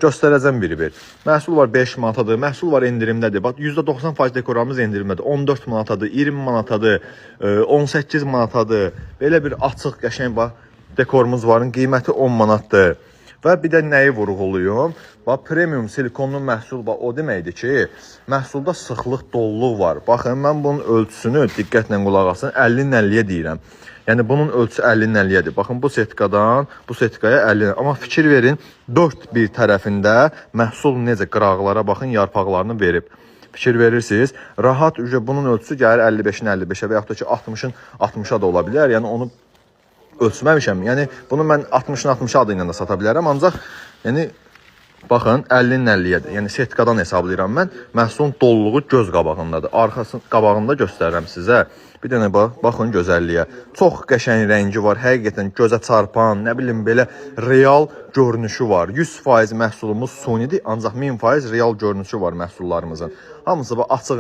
Göstərəcəm bir. Məhsul var 5 manatadır, məhsul var endirimdədir. Bax %90% dekorlarımız endirimdədir. 14 manatadır, 20 manatadır, 18 manatadır. Belə bir açıq qəşəng bax dekorumuz var. Qiyməti 10 manatdır. Və bir də nəyi vurğuluyum? Bax premium silikonlu məhsul bax o deməkdir ki, məhsulda sıxlıq, dolluluq var. Baxın mən bunun ölçüsünü diqqətlə qulaq asın 50-nin 50-yə deyirəm. Yəni bunun ölçüsü 50-nin 50-yədir. Baxın bu sertifikadan bu sertifikaya 50. Amma fikir verin, 4 bir tərəfində məhsul necə qıraqlara baxın, yarpaqlarını verib. Fikir verirsiniz, rahat bunun ölçüsü gəlir 55-in 55-ə və yaxud da ki 60-ın 60-a da ola bilər. Yəni onu ölçməmişəm. Yəni bunu mən 60-ın 60 adı ilə də sata bilərəm. Ancaq yəni baxın 50-nin 50-yədir. Yəni sertifikadan hesablayıram mən. Məhsulun doluluğu göz qabağındadır. Arxasının qabağında göstərirəm sizə. Bir dənə baxın gözəlliyə. Çox qəşəng rəngi var. Həqiqətən gözə çarpan, nə bilim belə real görünüşü var. 100% məhsulumuz sunidir, ancaq 1000% real görünüşü var məhsullarımızın. Hamısı açıq